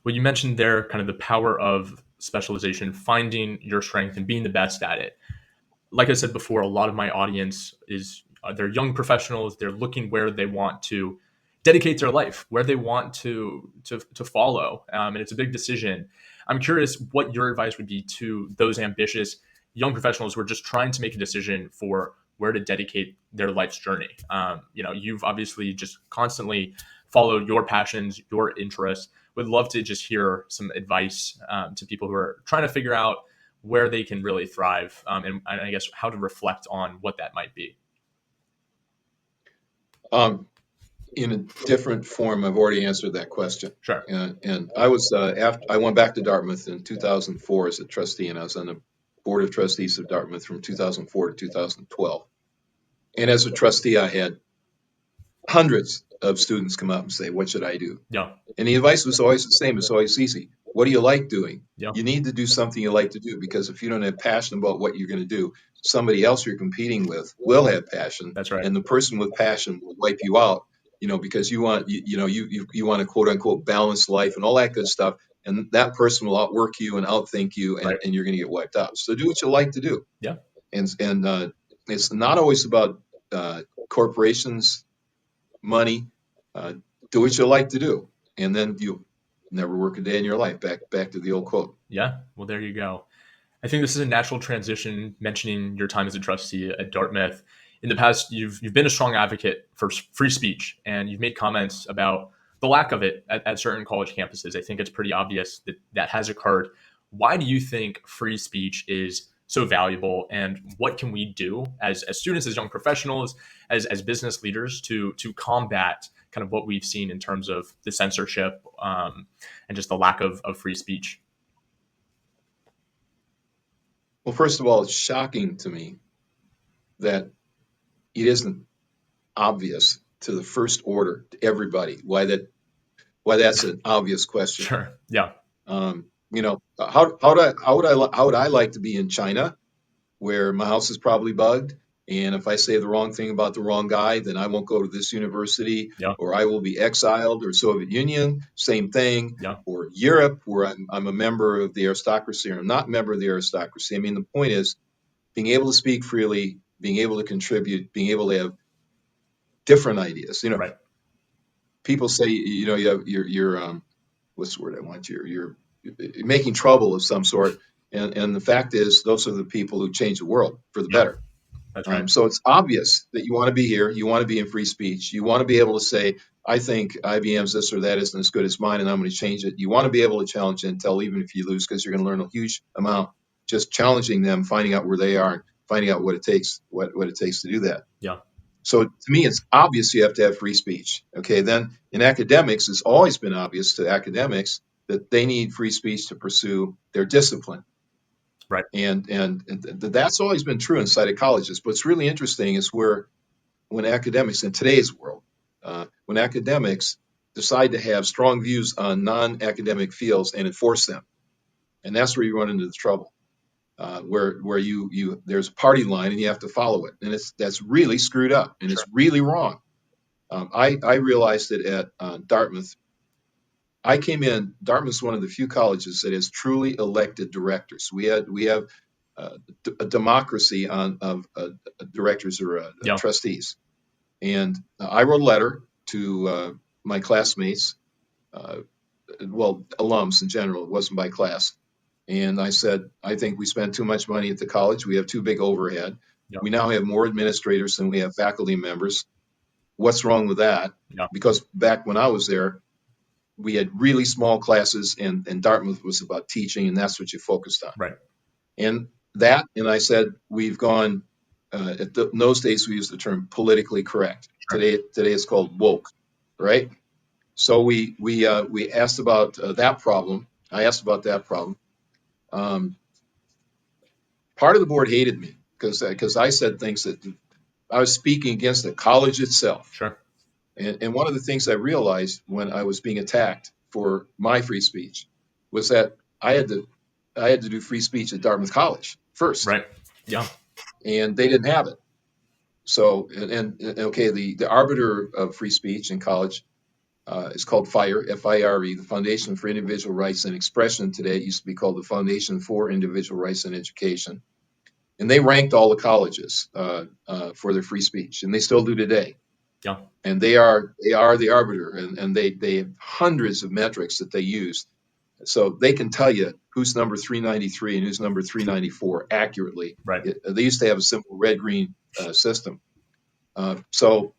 Well, you mentioned there kind of the power of specialization, finding your strength and being the best at it. Like I said before, a lot of my audience is they're young professionals. They're looking where they want to dedicate their life, where they want to follow, and it's a big decision. I'm curious what your advice would be to those ambitious young professionals who are just trying to make a decision for where to dedicate their life's journey. You've obviously just constantly followed your passions, your interests. Would love to just hear some advice to people who are trying to figure out where they can really thrive, and I guess how to reflect on what that might be. In a different form, I've already answered that question. Sure. And I was I went back to Dartmouth in 2004 as a trustee, and I was on the board of trustees of Dartmouth from 2004 to 2012. And as a trustee, I had hundreds of students come up and say, "What should I do?" Yeah. And the advice was always the same. It's always easy. What do you like doing? Yeah. You need to do something you like to do, because if you don't have passion about what you're going to do, somebody else you're competing with will have passion. That's right. And the person with passion will wipe you out, because you want, you want a quote unquote balanced life and all that good stuff. And that person will outwork you and outthink you, and, Right. and you're going to get wiped out. So do what you like to do. Yeah. And it's not always about corporations, money. Do what you like to do, and then you'll never work a day in your life. Back to the old quote. Yeah. Well, there you go. I think this is a natural transition, mentioning your time as a trustee at Dartmouth. In the past, you've been a strong advocate for free speech, and you've made comments about the lack of it at certain college campuses. I think it's pretty obvious that has occurred. Why do you think free speech is so valuable, and what can we do as students, as young professionals, as business leaders to combat kind of what we've seen in terms of the censorship and just the lack of free speech? Well, first of all, it's shocking to me that it isn't obvious to the first order, to everybody, why that's an obvious question. Sure. Yeah. How would I like to be in China, where my house is probably bugged, and if I say the wrong thing about the wrong guy, then I won't go to this university, Yeah. or I will be exiled, or Soviet Union, same thing, Yeah. or Europe, where I'm a member of the aristocracy, or I'm not a member of the aristocracy. I mean, the point is being able to speak freely, being able to contribute, being able to have different ideas. Right. People say, you have you're what's the word I want? You're making trouble of some sort, and the fact is, those are the people who change the world for the Yeah. better. That's right. So it's obvious that you want to be here, you want to be in free speech, you want to be able to say, I think IBM's this or that isn't as good as mine, and I'm going to change it. You want to be able to challenge Intel, even if you lose, because you're going to learn a huge amount just challenging them, finding out where they are, and finding out what it takes, what it takes to do that. Yeah. So to me, it's obvious you have to have free speech. Okay, then in academics, it's always been obvious to academics that they need free speech to pursue their discipline. Right. And that's always been true inside of colleges. But what's really interesting is when academics in today's world, when academics decide to have strong views on non-academic fields and enforce them, and that's where you run into the trouble. Where you there's a party line and you have to follow it, and that's really screwed up and Sure. it's really wrong. I realized it at Dartmouth. I came in. Dartmouth's one of the few colleges that has truly elected directors. We have a democracy of directors or Yeah. trustees, and I wrote a letter to my classmates, alums in general. It wasn't by class. And I said, I think we spend too much money at the college. We have too big overhead. Yeah. We now have more administrators than we have faculty members. What's wrong with that? Yeah. Because back when I was there, we had really small classes, and Dartmouth was about teaching, and that's what you focused on. Right. And I said, we've gone, in those days, we used the term politically correct. Sure. Today it's called woke, right? So we asked about that problem. I asked about that problem. Part of the board hated me because I said things that I was speaking against the college itself. Sure. And one of the things I realized when I was being attacked for my free speech was that I had to do free speech at Dartmouth College first. Right. Yeah. And they didn't have it. So okay, the arbiter of free speech in college is called FIRE, FIRE, the Foundation for Individual Rights and Expression. Today it used to be called the Foundation for Individual Rights and Education. And they ranked all the colleges for their free speech, and they still do today. Yeah. And they are the arbiter, and they have hundreds of metrics that they use, so they can tell you who's number 393 and who's number 394 accurately. Right. They used to have a simple red-green system. So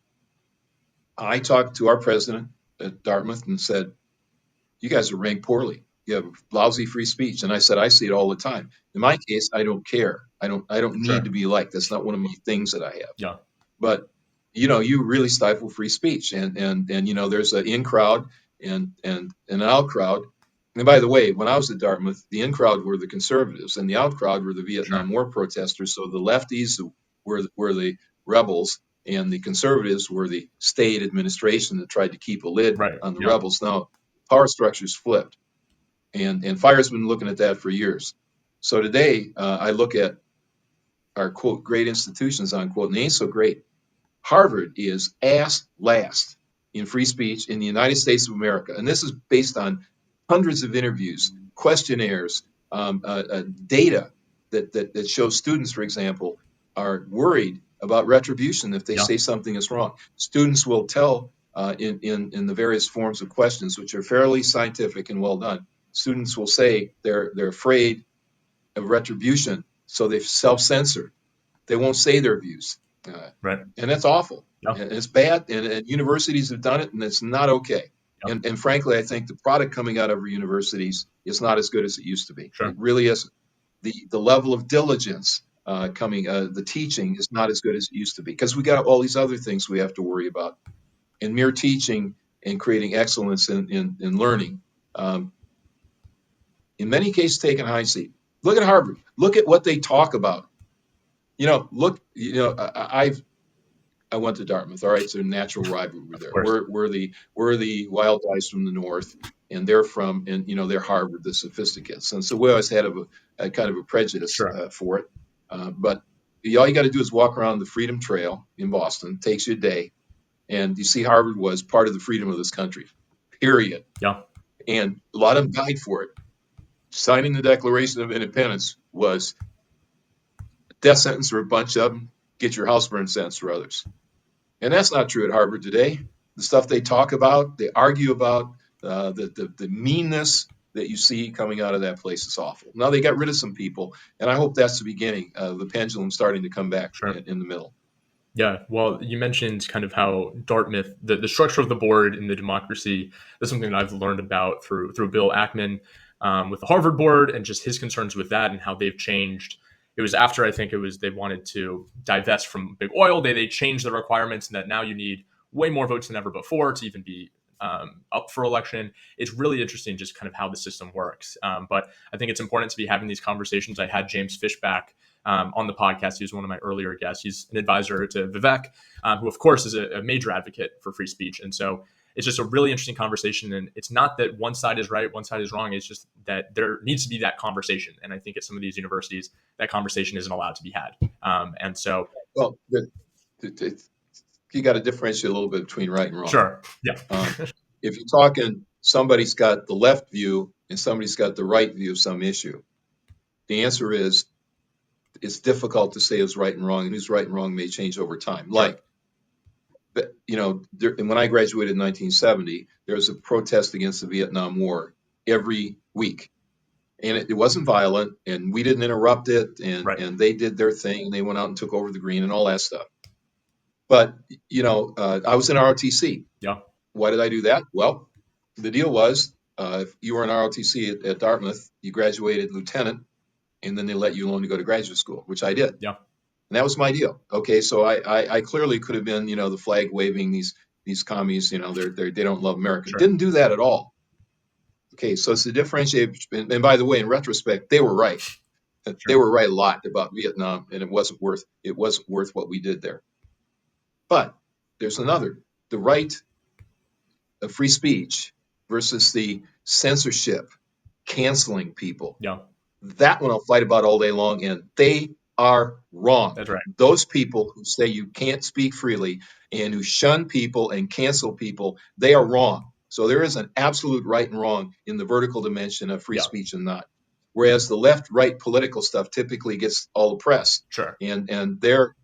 I talked to our president at Dartmouth and said, "You guys are ranked poorly. You have lousy free speech." And I said, "I see it all the time. In my case, I don't care. I don't need Sure. to be liked. That's not one of my things that I have. Yeah. But you really stifle free speech, and there's an in crowd and an out crowd. And by the way, when I was at Dartmouth, the in crowd were the conservatives, and the out crowd were the Vietnam War protesters. So the lefties were the rebels, and the conservatives were the state administration that tried to keep a lid on the rebels. Now, power structures flipped, and FIRE's been looking at that for years. So today, I look at our, quote, great institutions, unquote, and they ain't so great. Harvard is ass last in free speech in the United States of America. And this is based on hundreds of interviews, questionnaires, data that shows students, for example, are worried about retribution if they say something is wrong. Students will tell in the various forms of questions, which are fairly scientific and well done. Students will say they're afraid of retribution, so they've self-censored. They won't say their views. Right. And that's awful. Yeah. And it's bad. And universities have done it, and it's not okay. Yeah. And frankly, I think the product coming out of our universities is not as good as it used to be. Sure. It really isn't. The level of diligence the teaching is not as good as it used to be, because we got all these other things we have to worry about. and mere teaching and creating excellence in learning. In many cases, taking a high seat. Look at Harvard. Look at what they talk about. I went to Dartmouth. All right, it's a natural rivalry Of there. course. We're the wild guys from the north, and they're Harvard, the sophisticates. And so we always had a kind of a prejudice Sure. for it. But all you got to do is walk around the Freedom Trail in Boston. It takes you a day, and you see Harvard was part of the freedom of this country. Period. Yeah. And a lot of them died for it. Signing the Declaration of Independence was a death sentence for a bunch of them. Get your house burned sentence for others. And that's not true at Harvard today. The stuff they talk about, they argue about, the meanness that you see coming out of that place is awful. Now they got rid of some people, and I hope that's the beginning of the pendulum starting to come back Sure. in the middle. Yeah, well, you mentioned kind of how Dartmouth, the structure of the board and the democracy, that's something that I've learned about through Bill Ackman with the Harvard board and just his concerns with that and how they've changed. It was after I think it was they wanted to divest from big oil. They changed the requirements and that now you need way more votes than ever before to even be up for election. It's really interesting just kind of how the system works. But I think it's important to be having these conversations. I had James Fishback on the podcast. He was one of my earlier guests. He's an advisor to Vivek, who, of course, is a major advocate for free speech. And so it's just a really interesting conversation. And it's not that one side is right, one side is wrong. It's just that there needs to be that conversation. And I think at some of these universities, that conversation isn't allowed to be had. And so, Well, you got to differentiate a little bit between right and wrong. sure. Yeah. If you're talking, somebody's got the left view and somebody's got the right view of some issue, the answer is it's difficult to say who's right and wrong, and who's right and wrong may change over time. Like, when I graduated in 1970, there was a protest against the Vietnam War every week. And it wasn't violent, and we didn't interrupt it, Right. and they did their thing, and they went out and took over the green and all that stuff. But, I was in ROTC. Yeah. Why did I do that? Well, the deal was, if you were in ROTC at Dartmouth, you graduated lieutenant, and then they let you alone to go to graduate school, which I did. Yeah. And that was my deal. Okay, so I clearly could have been, the flag waving, these commies, they don't love America. Sure. Didn't do that at all. Okay, so it's the differentiation. And by the way, in retrospect, they were right. Sure. They were right a lot about Vietnam, and it wasn't worth what we did there. But there's another, the right of free speech versus the censorship, canceling people. Yeah. That one I'll fight about all day long, and they are wrong. That's right. Those people who say you can't speak freely and who shun people and cancel people, they are wrong. So there is an absolute right and wrong in the vertical dimension of free speech and not. Whereas the left-right political stuff typically gets all the press. Sure. And there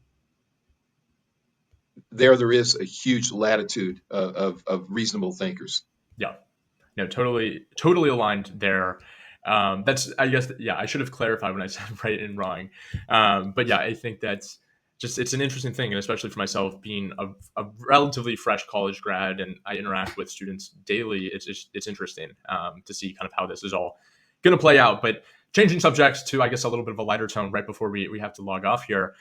is a huge latitude of reasonable thinkers. Yeah. No, totally aligned there. That's, I guess, yeah, I should have clarified when I said right and wrong. But yeah, I think that's just, it's an interesting thing. And especially for myself being a relatively fresh college grad and I interact with students daily, it's interesting to see kind of how this is all going to play out. But changing subjects to, I guess, a little bit of a lighter tone right before we have to log off here.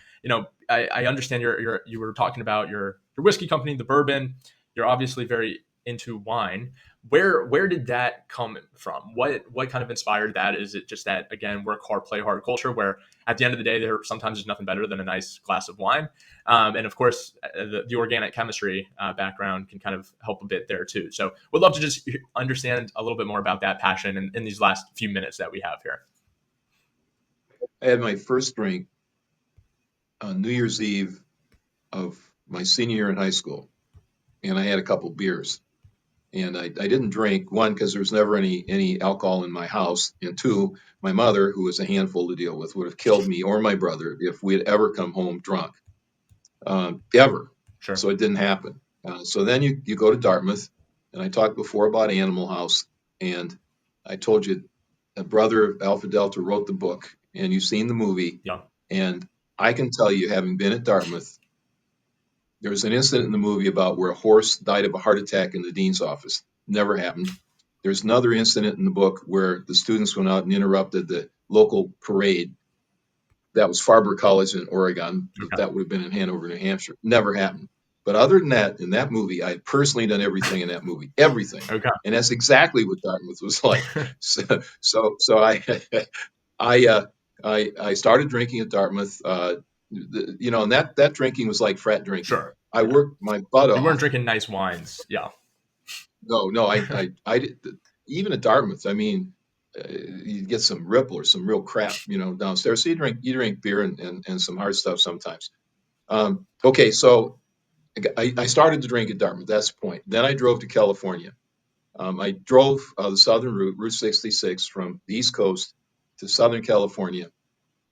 I understand you were talking about your whiskey company, the bourbon. You're obviously very into wine. Where did that come from? What kind of inspired that? Is it just that, again, work hard, play hard culture where at the end of the day, there sometimes is nothing better than a nice glass of wine? And of course, the organic chemistry background can kind of help a bit there too. So would love to just understand a little bit more about that passion in these last few minutes that we have here. I had my first drink on New Year's Eve of my senior year in high school, and I had a couple beers. And I didn't drink, one, because there was never any alcohol in my house, and two, my mother, who was a handful to deal with, would have killed me or my brother if we had ever come home drunk, ever. Sure. So it didn't happen. So then you go to Dartmouth, and I talked before about Animal House, and I told you a brother of Alpha Delta wrote the book, and you've seen the movie. Yeah. And I can tell you, having been at Dartmouth, there was an incident in the movie about where a horse died of a heart attack in the dean's office. Never happened. There's another incident in the book where the students went out and interrupted the local parade. That was Farber College in Oregon. Okay. That would have been in Hanover, New Hampshire. Never happened. But other than that, in that movie, I had personally done everything in that movie, everything, Okay. and that's exactly what Dartmouth was like. So I I started drinking at Dartmouth. And that drinking was like frat drinking. Sure. I Yeah. worked my butt You weren't off. drinking nice wines. Yeah. No, I did, even at Dartmouth. I mean, you get some Ripple or some real crap, downstairs. So you drink beer and some hard stuff sometimes. Okay, so I started to drink at Dartmouth. That's the point. Then I drove to California. I drove the southern route, Route 66, from the East Coast to Southern California,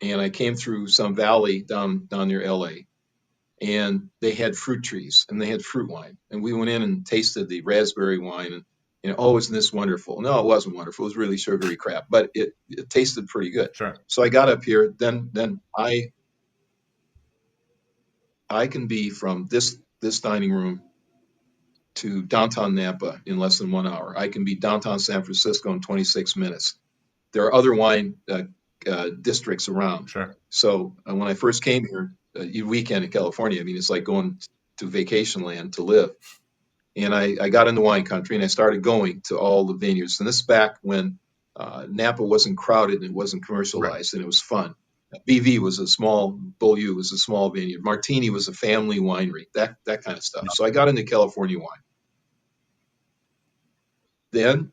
and I came through some valley down near LA, and they had fruit trees and they had fruit wine, and we went in and tasted the raspberry wine, and oh, isn't this wonderful? No, it wasn't wonderful. It was really sugary crap, but it tasted pretty good. Sure. So I got up here. Then I can be from this dining room to downtown Napa in less than 1 hour. I can be downtown San Francisco in 26 minutes. There are other wine districts around. Sure. So when I first came here, weekend in California, I mean, it's like going to vacation land to live. And I got into wine country, and I started going to all the vineyards. And this is back when Napa wasn't crowded and it wasn't Right. commercialized, and it was fun. BV was a small, Beaulieu was a small vineyard. Martini was a family winery, that kind of stuff. Yeah. So I got into California wine. Then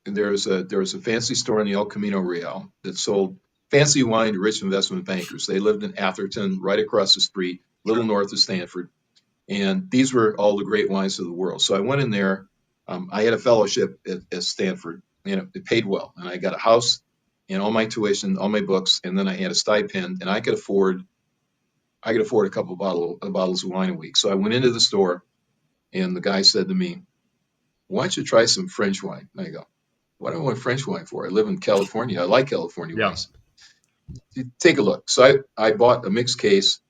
there was a fancy store in the El Camino Real that sold fancy wine to rich investment bankers. They lived in Atherton, right across the street, a little north of Stanford. And these were all the great wines of the world. So I went in there. I had a fellowship at Stanford, and it paid well. And I got a house and all my tuition, all my books, and then I had a stipend, and I could afford a couple of bottles of wine a week. So I went into the store, and the guy said to me, "Why don't you try some French wine?" And I go, "What do I want French wine for? I live in California. I like California Yeah. wines." Take a look. So I bought a mixed case.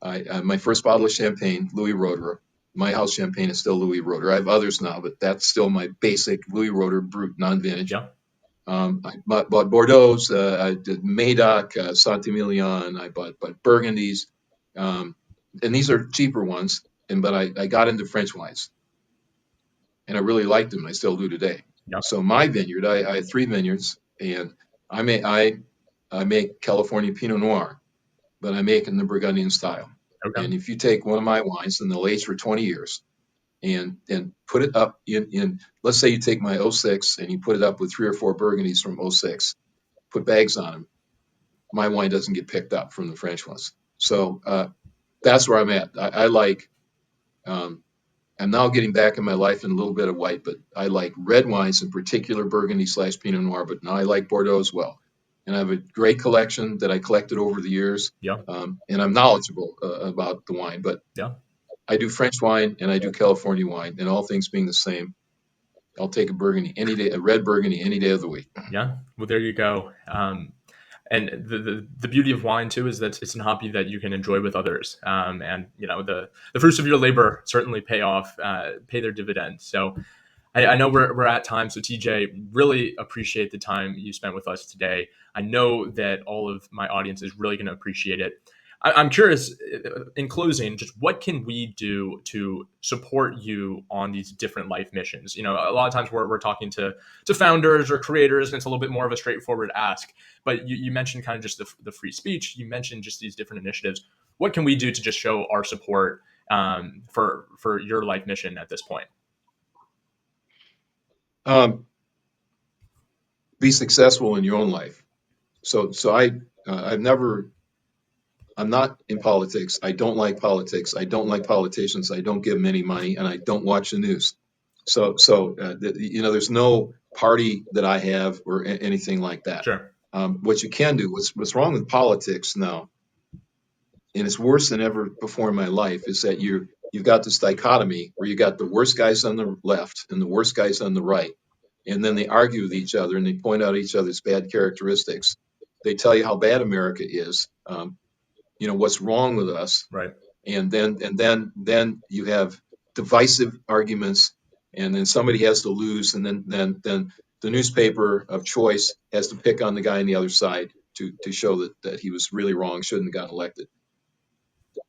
My first bottle of champagne, Louis Roederer. My house champagne is still Louis Roederer. I have others now, but that's still my basic Louis Roederer Brut non-vintage. Yeah. I bought Bordeaux. I did Medoc, Saint-Emilion. I bought Burgundies, and these are cheaper ones. But I got into French wines, and I really liked them. I still do today. Yeah. So my vineyard, I had 3 vineyards, and I make California Pinot Noir, but I make it in the Burgundian style. Okay. And if you take one of my wines and they'll age for 20 years and put it up in let's say you take my '06 and you put it up with 3 or 4 Burgundies from '06, put bags on them, my wine doesn't get picked up from the French ones. So that's where I'm at. I like, I'm now getting back in my life in a little bit of white, but I like red wines, in particular Burgundy/Pinot Noir, but now I like Bordeaux as well. And I have a great collection that I collected over the years, Yeah. and I'm knowledgeable about the wine. But Yeah. I do French wine and I do California wine, and all things being the same, I'll take a Burgundy any day, a red Burgundy any day of the week. Yeah. Well, there you go. And the beauty of wine too is that it's an hobby that you can enjoy with others. And the fruits of your labor certainly pay off, pay their dividends. So I know we're at time. So TJ, really appreciate the time you spent with us today. I know that all of my audience is really going to appreciate it. I'm curious, in closing, just what can we do to support you on these different life missions? A lot of times we're talking to founders or creators, and it's a little bit more of a straightforward ask. But you mentioned kind of just the free speech. You mentioned just these different initiatives. What can we do to just show our support for your life mission at this point? Um, be successful in your own life. So I've never, I'm not in politics. I don't like politics. I don't like politicians. I don't give them any money, and I don't watch the news. There's no party that I have or anything like that. Sure. What you can do, what's wrong with politics now, and it's worse than ever before in my life, is that you've got this dichotomy where you got the worst guys on the left and the worst guys on the right, and then they argue with each other and they point out each other's bad characteristics. They tell you how bad America is, what's wrong with us, Right. and then you have divisive arguments, and then somebody has to lose, and then the newspaper of choice has to pick on the guy on the other side to show that he was really wrong, shouldn't have got elected.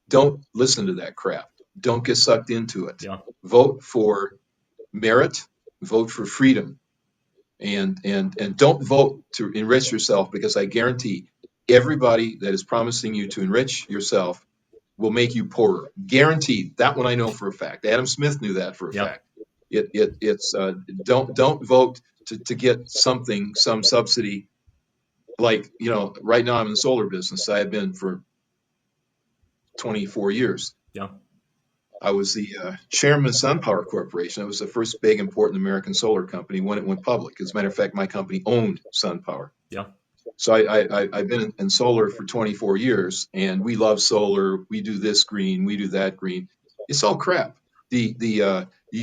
Don't listen to that crap. don't get sucked into it. Yeah. Vote for merit, vote for freedom, and don't vote to enrich yourself, because I guarantee everybody that is promising you to enrich yourself will make you poorer. Guaranteed. That one I know for a fact. Adam Smith knew that for a Yeah. fact. It's don't vote to get something, some subsidy. Like, right now I'm in the solar business. I have been for 24 years. Yeah. I was the chairman of SunPower Corporation. It was the first big, important American solar company when it went public. As a matter of fact, my company owned SunPower. Yeah. So I've been in solar for 24 years, and we love solar. We do this green, we do that green. It's all crap. You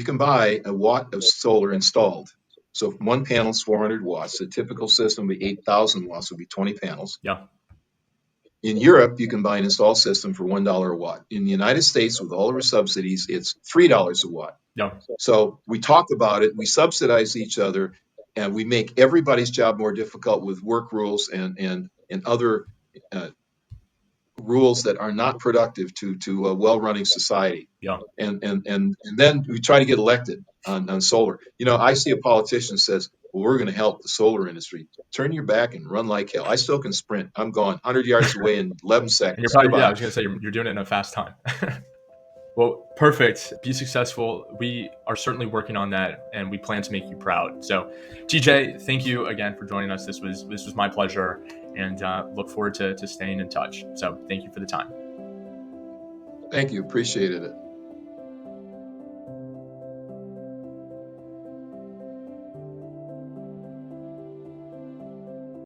can buy a watt of solar installed. So if one panel is 400 watts. A typical system would be 8,000 watts, would be 20 panels. Yeah. In Europe, you can buy an installed system for $1 a watt. In the United States, with all of our subsidies, it's $3 a watt. Yeah. So we talk about it, we subsidize each other, and we make everybody's job more difficult with work rules and other rules that are not productive to a well-running society. Yeah. And then we try to get elected on solar. I see a politician says, well, we're going to help the solar industry. Turn your back and run like hell. I still can sprint. I'm gone 100 yards away in 11 And seconds. you're probably, Goodbye. I was going to say, you're doing it in a fast time. Well, perfect. Be successful. We are certainly working on that, and we plan to make you proud. So, TJ, thank you again for joining us. This was my pleasure, and look forward to staying in touch. So, thank you for the time. Thank you. Appreciated it.